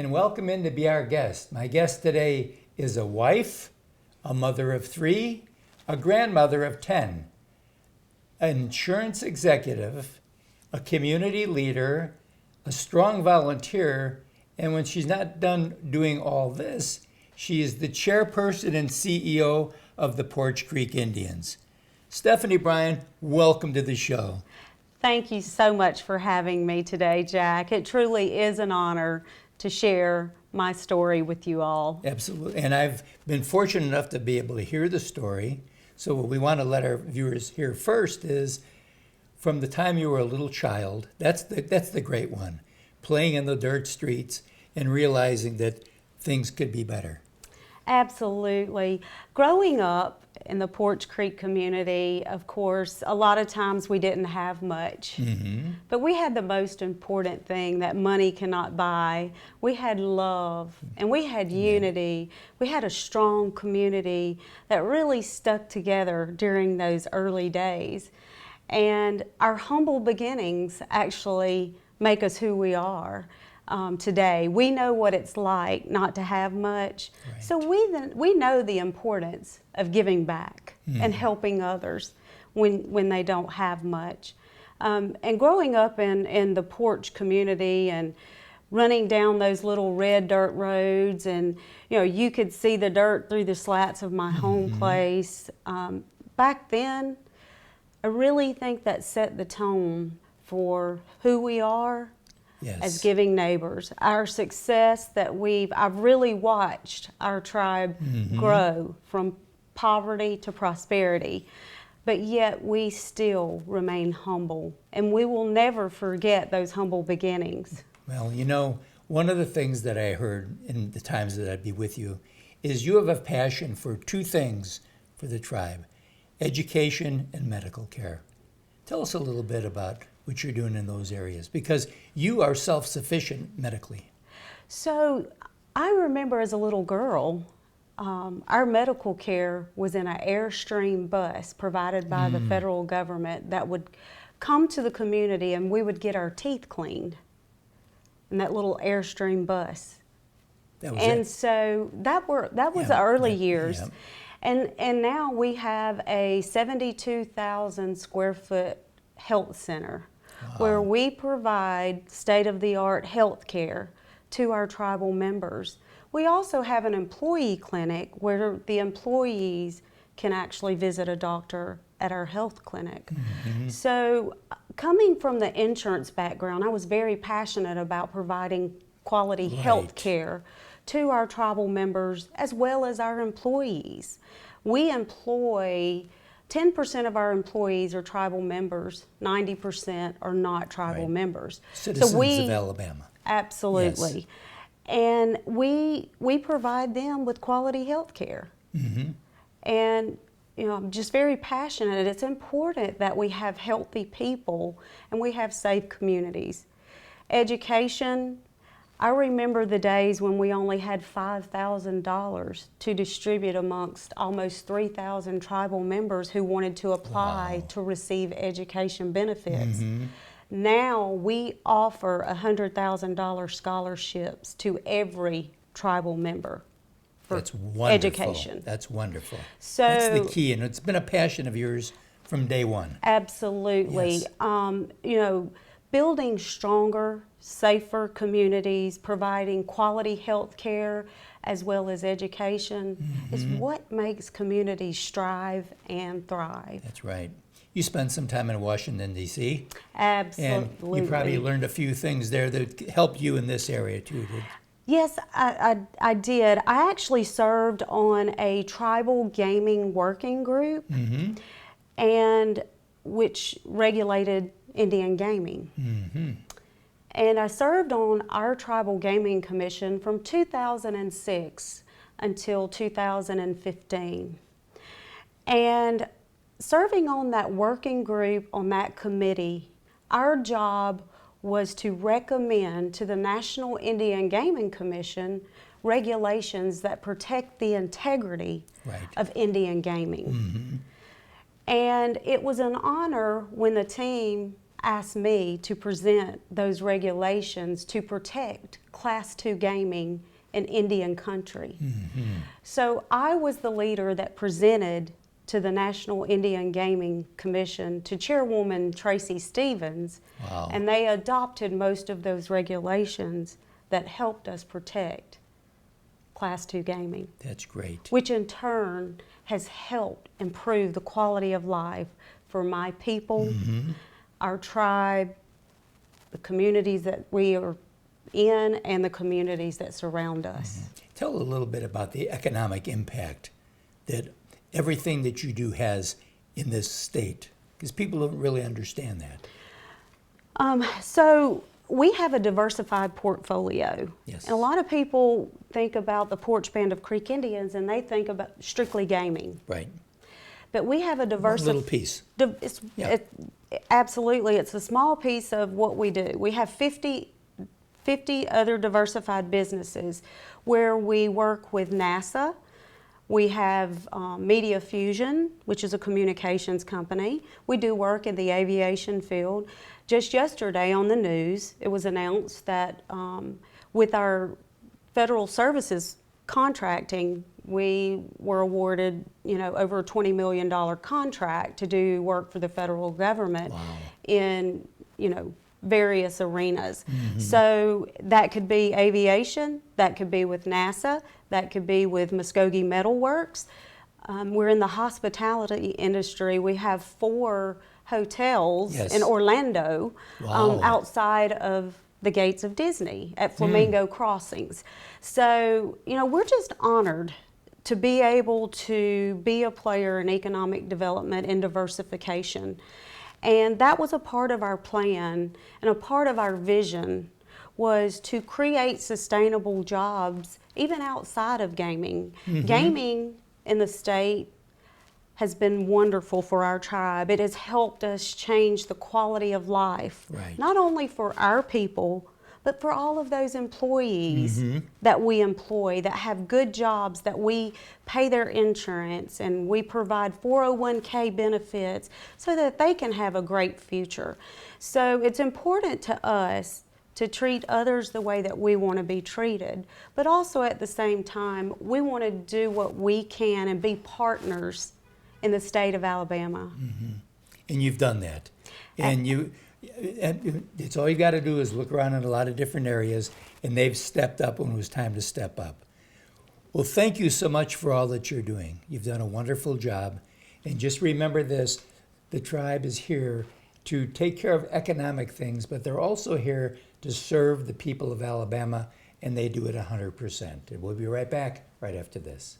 and welcome in to be our guest. My guest today is a wife, a mother of 3, a grandmother of 10, an insurance executive, a community leader, a strong volunteer, and when she's not done doing all this, she is the chairperson and CEO of the Poarch Creek Indians. Stephanie Bryan, welcome to the show. Thank you so much for having me today, Jack. It truly is an honor to share my story with you all. Absolutely. And I've been fortunate enough to be able to hear the story. So what we want to let our viewers hear first is from the time you were a little child, that's the great one, playing in the dirt streets and realizing that things could be better. Absolutely. Growing up in the Poarch Creek community, of course, a lot of times we didn't have much. But we had the most important thing that money cannot buy. We had love and we had unity. We had a strong community that really stuck together during those early days. And our humble beginnings actually make us who we are. Today. We know what it's like not to have much. Right. So we know the importance of giving back and helping others when they don't have much. And growing up in the Poarch community and running down those little red dirt roads, and you could see the dirt through the slats of my home place. Back then, I really think that set the tone for who we are. Yes. As giving neighbors. Our success that I've really watched our tribe grow from poverty to prosperity, but yet we still remain humble, and we will never forget those humble beginnings. Well, one of the things that I heard in the times that I'd be with you is you have a passion for 2 things for the tribe, education and medical care. Tell us a little bit about what you're doing in those areas, because you are self-sufficient medically. So I remember as a little girl, our medical care was in an Airstream bus provided by the federal government that would come to the community, and we would get our teeth cleaned in that little Airstream bus. So that was the early years. Yeah. And now we have a 72,000 square foot health center. Wow. Where we provide state-of-the-art health care to our tribal members. We also have an employee clinic where the employees can actually visit a doctor at our health clinic. So coming from the insurance background, I was very passionate about providing quality health care to our tribal members as well as our employees. We employ 10% of our employees are tribal members, 90% are not tribal members. Citizens of Alabama. Absolutely. Yes. And we provide them with quality health care. And I'm just very passionate. It's important that we have healthy people and we have safe communities. Education, I remember the days when we only had $5,000 to distribute amongst almost 3,000 tribal members who wanted to apply to receive education benefits. Now we offer $100,000 scholarships to every tribal member for education. That's wonderful. So that's the key, and it's been a passion of yours from day one. Absolutely. Yes. Building stronger, safer communities, providing quality health care as well as education is what makes communities strive and thrive. That's right. You spent some time in Washington, D.C. Absolutely. And you probably learned a few things there that helped you in this area too, did? Yes, I did. I actually served on a tribal gaming working group, and which regulated Indian gaming. And I served on our Tribal Gaming Commission from 2006 until 2015. And serving on that working group, on that committee, our job was to recommend to the National Indian Gaming Commission regulations that protect the integrity of Indian gaming. And it was an honor when the team asked me to present those regulations to protect Class II gaming in Indian country. So I was the leader that presented to the National Indian Gaming Commission, to Chairwoman Tracy Stevens, Wow. and they adopted most of those regulations that helped us protect Class II gaming, That's great. which in turn has helped improve the quality of life for my people, our tribe, the communities that we are in, and the communities that surround us. Tell a little bit about the economic impact that everything that you do has in this state, because people don't really understand that. So we have a diversified portfolio. Yes. And a lot of people think about the Poarch Band of Creek Indians and they think about strictly gaming. Right. But we have a One diversified... little piece. Yeah. Absolutely, it's a small piece of what we do. We have 50 other diversified businesses where we work with NASA. We have Media Fusion, which is a communications company. We do work in the aviation field. Just yesterday on the news, it was announced that with our federal services contracting, we were awarded, over a $20 million contract to do work for the federal government. Wow. In, various arenas. So that could be aviation, that could be with NASA, that could be with Muskogee Metal Works. We're in the hospitality industry. We have 4 hotels Yes. in Orlando, Wow. outside of the gates of Disney at Flamingo Crossings. So, we're just honored to be able to be a player in economic development and diversification. And that was a part of our plan, and a part of our vision was to create sustainable jobs even outside of gaming. Gaming in the state has been wonderful for our tribe. It has helped us change the quality of life, Right. not only for our people, but for all of those employees that we employ that have good jobs, that we pay their insurance and we provide 401k benefits so that they can have a great future. So it's important to us to treat others the way that we want to be treated, but also at the same time, we want to do what we can and be partners in the state of Alabama. And you've done that. And it's all you got to do is look around in a lot of different areas, and they've stepped up when it was time to step up. Well, thank you so much for all that you're doing. You've done a wonderful job. And just remember this, the tribe is here to take care of economic things, but they're also here to serve the people of Alabama, and they do it 100%. And we'll be right back right after this.